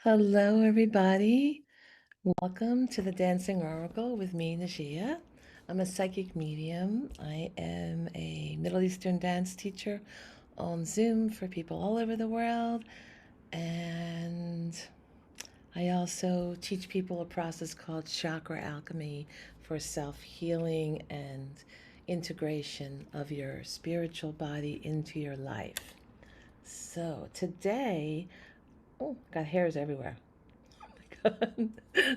Hello, everybody. Welcome to the Dancing Oracle with me, Najia. I'm a psychic medium. I am a Middle Eastern dance teacher on Zoom for people all over the world. And I also teach people a process called chakra alchemy for self healing and integration of your spiritual body into your life. So today, oh, got hairs everywhere.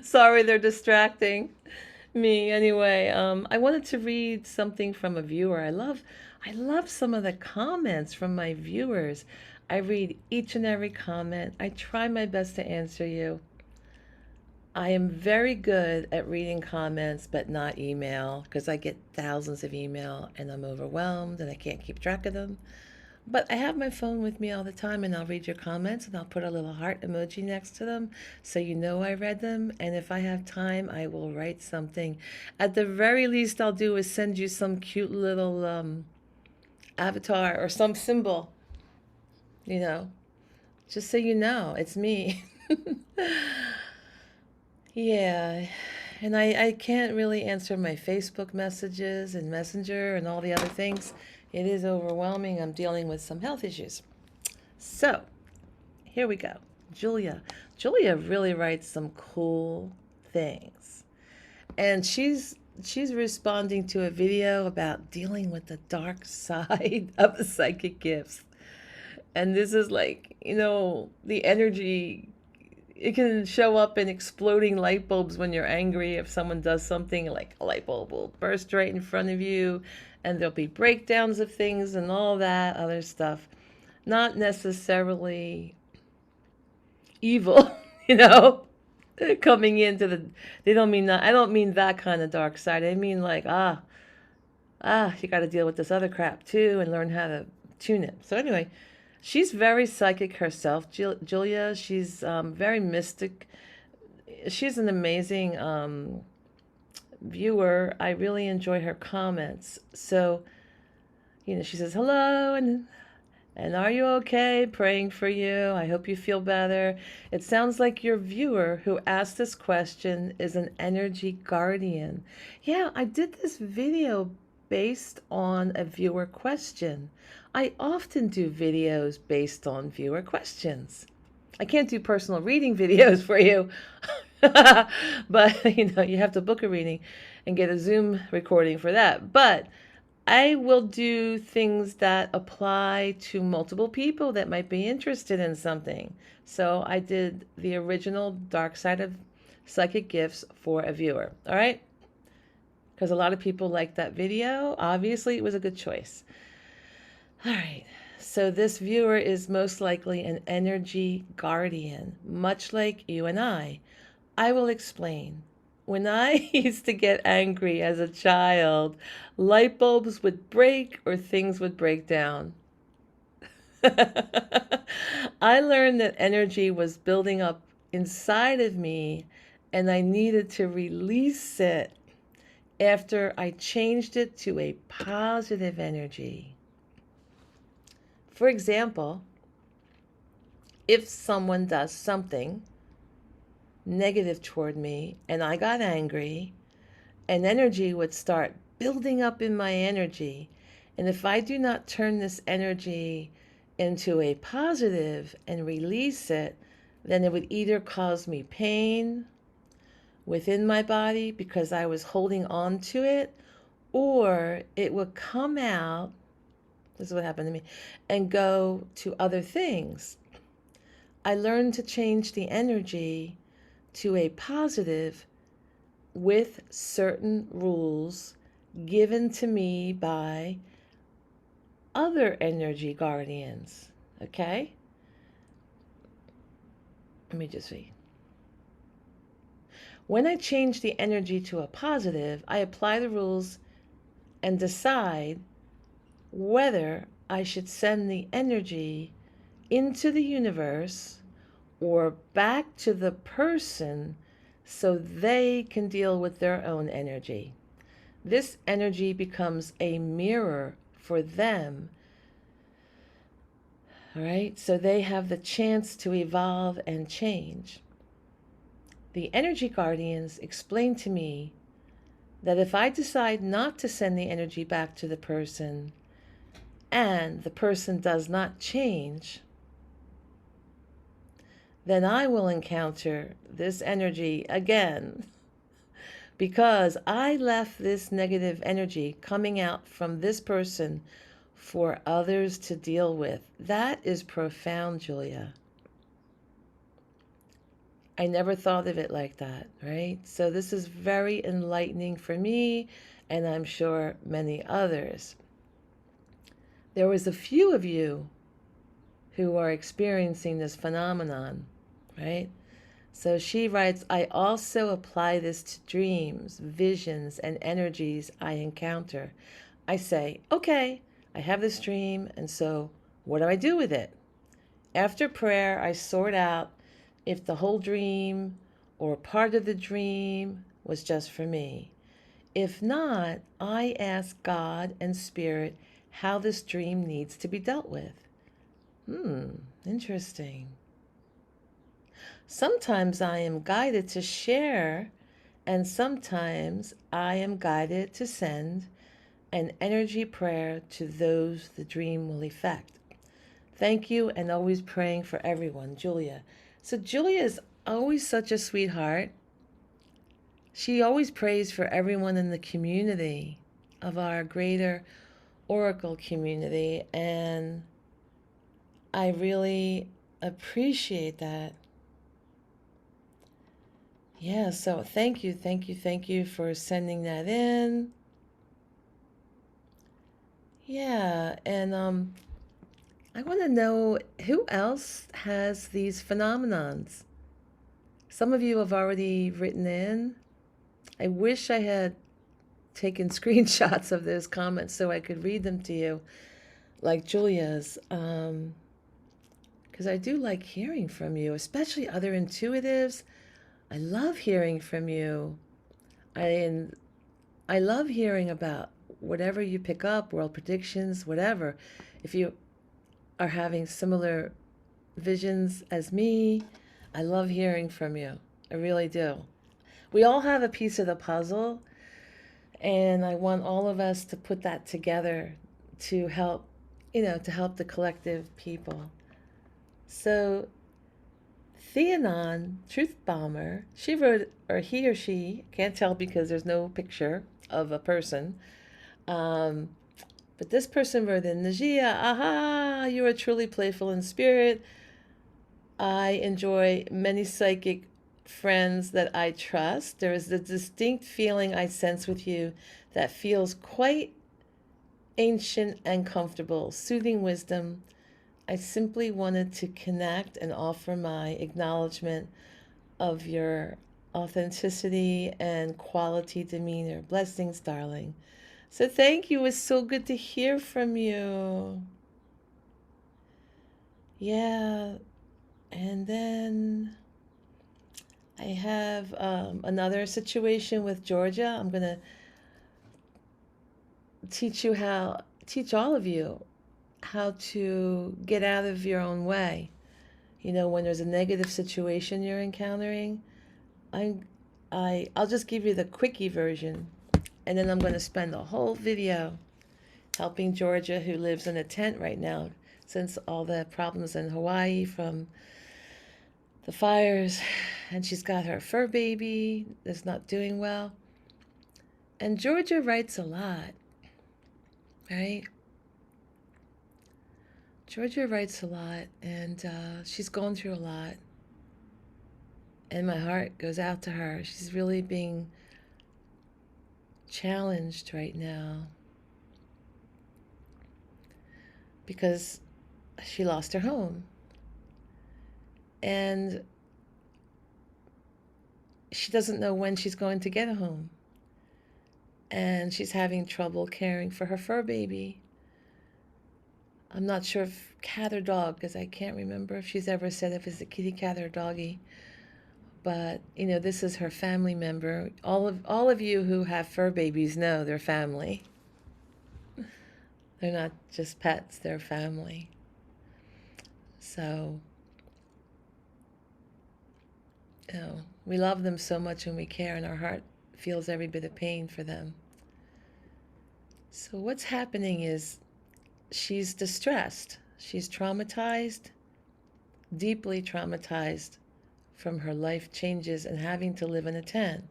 Sorry, they're distracting me. Anyway, I wanted to read something from a viewer. I love some of the comments from my viewers. I read each and every comment. I try my best to answer you. I am very good at reading comments, but not email because I get thousands of email and I'm overwhelmed and I can't keep track of them. But I have my phone with me all the time and I'll read your comments and I'll put a little heart emoji next to them so you know I read them. And if I have time, I will write something. At the very least, I'll do is send you some cute little avatar or some symbol, you know, just so you know it's me. Yeah. And I can't really answer my Facebook messages and Messenger and all the other things. It is overwhelming. I'm dealing with some health issues. So, here we go. Julia. Julia really writes some cool things. And she's responding to a video about dealing with the dark side of the psychic gifts. And this is like, the energy, it can show up in exploding light bulbs when you're angry. If someone does something, like a light bulb will burst right in front of you, and there'll be breakdowns of things and all that other stuff. Not necessarily evil, you know, coming into the, they don't mean that, I don't mean that kind of dark side. I mean like, you got to deal with this other crap too and learn how to tune it. So anyway, she's very psychic herself, Julia. She's very mystic. She's an amazing viewer. I really enjoy her comments. So, she says hello and are you okay? Praying for you. I hope you feel better. It sounds like your viewer who asked this question is an energy guardian. Yeah, I did this video based on a viewer question. I often do videos based on viewer questions. I can't do personal reading videos for you, but you have to book a reading and get a Zoom recording for that. But I will do things that apply to multiple people that might be interested in something. So I did the original Dark Side of Psychic Gifts for a viewer. All right? Because a lot of people liked that video. Obviously, it was a good choice. All right. So this viewer is most likely an energy guardian, much like you and I. I will explain. When I used to get angry as a child, light bulbs would break or things would break down. I learned that energy was building up inside of me and I needed to release it after I changed it to a positive energy. For example, if someone does something negative toward me and I got angry, an energy would start building up in my energy. And if I do not turn this energy into a positive and release it, then it would either cause me pain within my body because I was holding on to it, or it would come out, this is what happened to me, and go to other things. I learned to change the energy to a positive with certain rules given to me by other energy guardians. Okay? Let me just see. When I change the energy to a positive, I apply the rules and decide whether I should send the energy into the universe or back to the person so they can deal with their own energy. This energy becomes a mirror for them All right, so they have the chance to evolve and change. The energy guardians explain to me that if I decide not to send the energy back to the person and the person does not change, then I will encounter this energy again because I left this negative energy coming out from this person for others to deal with. That is profound, Julia. I never thought of it like that, right? So this is very enlightening for me, and I'm sure many others. There was a few of you who are experiencing this phenomenon, right? So she writes, I also apply this to dreams, visions, and energies I encounter. I say, okay, I have this dream, and so what do I do with it? After prayer, I sort out if the whole dream or part of the dream was just for me. If not, I ask God and Spirit how this dream needs to be dealt with. Interesting. Sometimes I am guided to share, and sometimes I am guided to send an energy prayer to those the dream will affect. Thank you, and always praying for everyone, Julia. So Julia is always such a sweetheart. She always prays for everyone in the community of our greater Oracle community, and I really appreciate that. Yeah, so thank you for sending that in. Yeah, and I want to know who else has these phenomenons. Some of you have already written in. I wish I had taken screenshots of those comments so I could read them to you, like Julia's, because I do like hearing from you, especially other intuitives. I love hearing from you. And I love hearing about whatever you pick up, world predictions, whatever. If you are having similar visions as me, I love hearing from you. I really do. We all have a piece of the puzzle, and I want all of us to put that together to help, to help the collective people. So Theanon, Truth Bomber, she wrote, or he or she, can't tell because there's no picture of a person. But this person wrote in, Najia, aha, you are truly playful in spirit. I enjoy many psychic friends that I trust. There is a distinct feeling I sense with you that feels quite ancient and comfortable, soothing wisdom. I simply wanted to connect and offer my acknowledgement of your authenticity and quality demeanor. Blessings, darling. So thank you. It's so good to hear from you. Yeah. And then I have another situation with Georgia. I'm going to teach all of you how to get out of your own way. When there's a negative situation you're encountering, I'll just give you the quickie version, and then I'm going to spend a whole video helping Georgia, who lives in a tent right now, since all the problems in Hawaii from the fires, and she's got her fur baby that's not doing well. And Georgia writes a lot, right? Georgia writes a lot, and she's gone through a lot. And my heart goes out to her. She's really being challenged right now because she lost her home. And she doesn't know when she's going to get a home. And she's having trouble caring for her fur baby. I'm not sure if cat or dog, because I can't remember if she's ever said if it's a kitty cat or doggy. But, this is her family member. All of you who have fur babies know they're family. They're not just pets, they're family. So, we love them so much and we care, and our heart feels every bit of pain for them. So what's happening is she's distressed. She's traumatized, deeply traumatized from her life changes and having to live in a tent.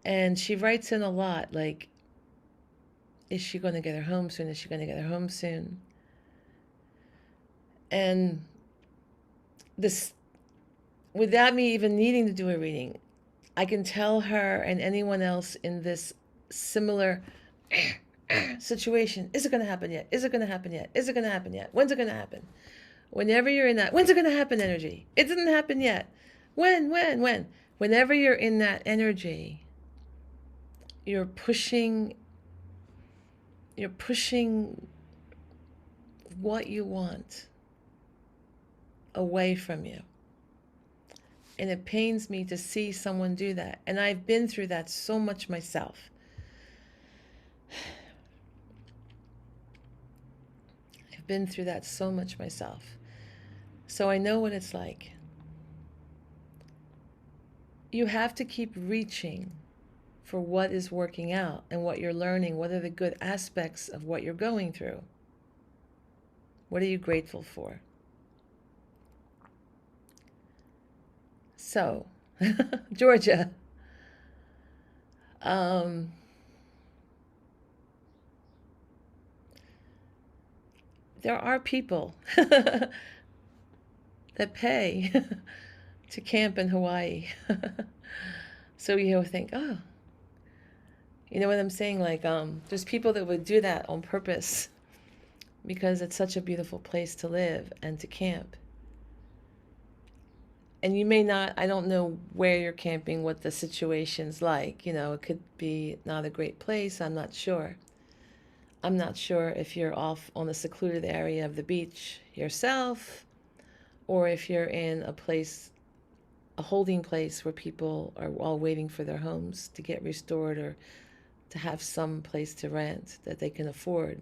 And she writes in a lot, like, is she going to get her home soon? Is she going to get her home soon? And this, without me even needing to do a reading, I can tell her and anyone else in this similar situation, is it going to happen yet? Is it going to happen yet? Is it going to happen yet? When's it going to happen? Whenever you're in that, when's it going to happen energy? It didn't happen yet. When? Whenever you're in that energy, you're pushing what you want away from you. And it pains me to see someone do that. And I've been through that so much myself. I've been through that so much myself. So I know what it's like. You have to keep reaching for what is working out and what you're learning. What are the good aspects of what you're going through? What are you grateful for? So, Georgia, there are people that pay to camp in Hawaii. So you think, oh, you know what I'm saying? Like, there's people that would do that on purpose because it's such a beautiful place to live and to camp. And you may not, I don't know where you're camping, what the situation's like. You know, it could be not a great place. I'm not sure. I'm not sure if you're off on a secluded area of the beach yourself, or if you're in a place, a holding place where people are all waiting for their homes to get restored or to have some place to rent that they can afford.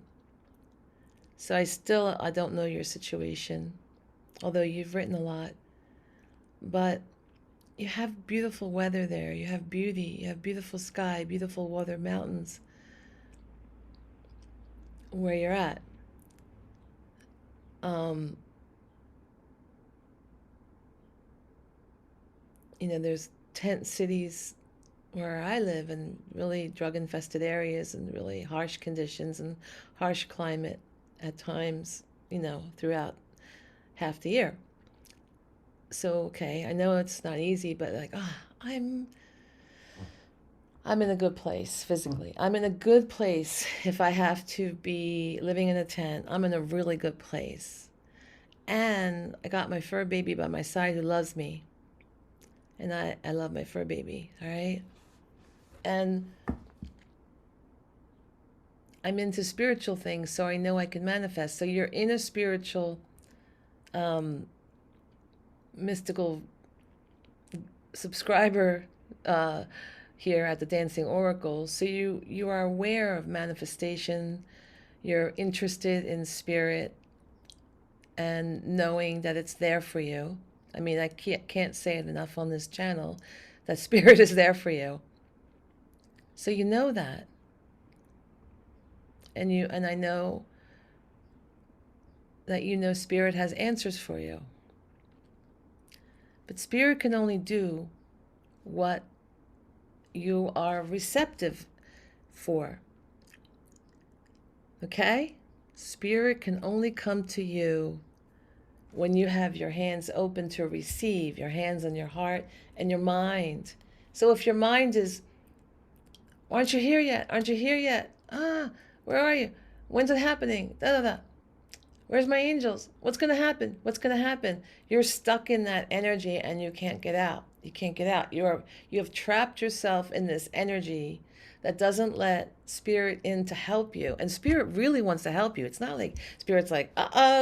So I don't know your situation, although you've written a lot. But you have beautiful weather there. You have beauty. You have beautiful sky, beautiful water, mountains where you're at. You know, there's tent cities where I live in really drug-infested areas and really harsh conditions and harsh climate at times, you know, throughout half the year. So, okay, I know it's not easy, but like, I'm in a good place physically. I'm in a good place if I have to be living in a tent. I'm in a really good place. And I got my fur baby by my side who loves me. And I love my fur baby, all right? And I'm into spiritual things, so I know I can manifest. So you're in a spiritual, mystical subscriber here at the Dancing Oracle. So you are aware of manifestation. You're interested in spirit and knowing that it's there for you. I mean, I can't say it enough on this channel that spirit is there for you. So you know that. And I know that you know spirit has answers for you. But spirit can only do what you are receptive for. Okay? Spirit can only come to you when you have your hands open to receive, your hands on your heart and your mind. So if your mind is, aren't you here yet? Aren't you here yet? Where are you? When's it happening? Where's my angels? What's going to happen? What's going to happen? You're stuck in that energy and you can't get out. You can't get out. You have trapped yourself in this energy that doesn't let spirit in to help you. And spirit really wants to help you. It's not like spirit's like,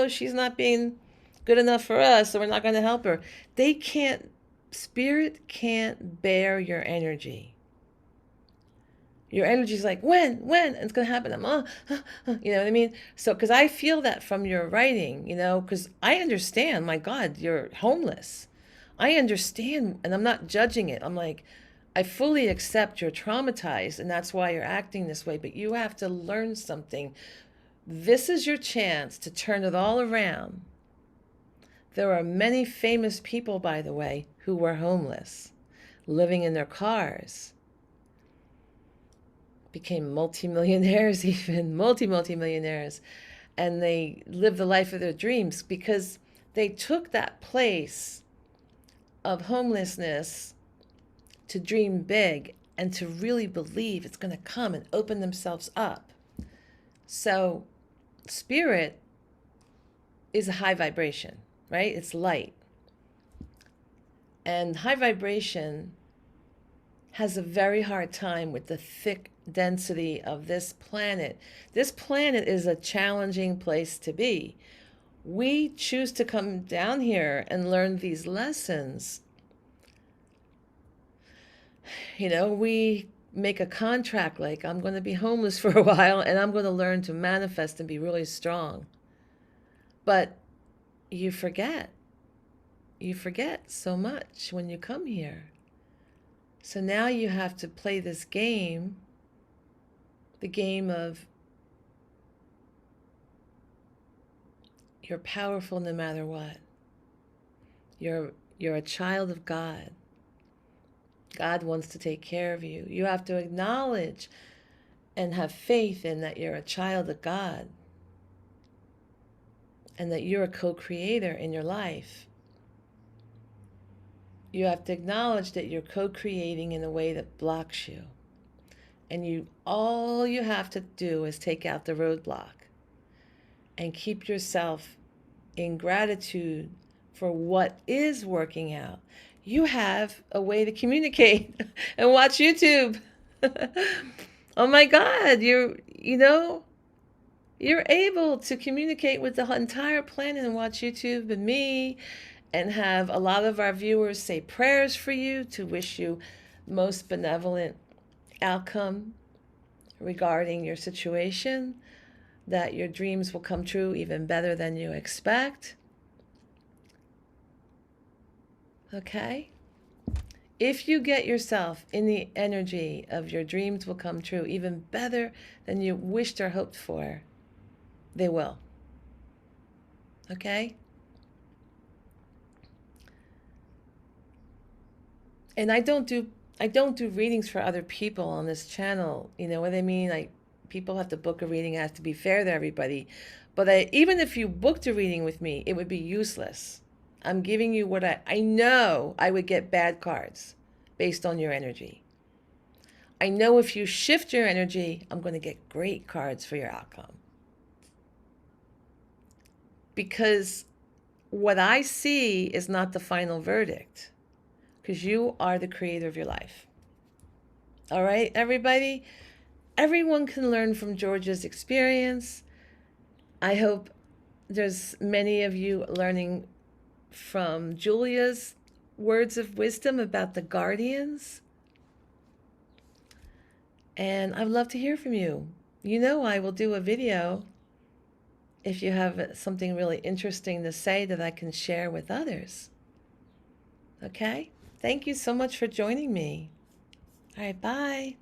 she's not being good enough for us, so we're not going to help her. Spirit can't bear your energy. Your energy's like, when? It's going to happen. You know what I mean? So, because I feel that from your writing, you know, because I understand, my God, you're homeless. I understand, and I'm not judging it. I'm like, I fully accept you're traumatized, and that's why you're acting this way, but you have to learn something. This is your chance to turn it all around. There are many famous people, by the way, who were homeless, living in their cars, became multimillionaires, even multimillionaires, and they lived the life of their dreams because they took that place of homelessness to dream big and to really believe it's going to come and open themselves up. So spirit is a high vibration, right? It's light. And high vibration has a very hard time with the thick density of this planet. This planet is a challenging place to be. We choose to come down here and learn these lessons. You know, we make a contract like, I'm going to be homeless for a while and I'm going to learn to manifest and be really strong. But you forget. You forget so much when you come here. So now you have to play this game, the game of you're powerful no matter what. You're a child of God. God wants to take care of you. You have to acknowledge and have faith in that you're a child of God and that you're a co-creator in your life. You have to acknowledge that you're co-creating in a way that blocks you. And all you have to do is take out the roadblock and keep yourself in gratitude for what is working out. You have a way to communicate and watch YouTube. Oh my God, you're able to communicate with the entire planet and watch YouTube and me, and have a lot of our viewers say prayers for you to wish you most benevolent outcome regarding your situation, that your dreams will come true even better than you expect. Okay? If you get yourself in the energy of your dreams will come true even better than you wished or hoped for, they will. Okay? And I don't do readings for other people on this channel. You know what I mean? Like, people have to book a reading. It has to be fair to everybody. But even if you booked a reading with me, it would be useless. I'm giving you what I know I would get bad cards based on your energy. I know if you shift your energy, I'm going to get great cards for your outcome. Because what I see is not the final verdict. Because you are the creator of your life. All right, everybody? Everyone can learn from Georgia's experience. I hope there's many of you learning from Julia's words of wisdom about the guardians. And I'd love to hear from you. You know, I will do a video if you have something really interesting to say that I can share with others. Okay? Thank you so much for joining me. All right, bye.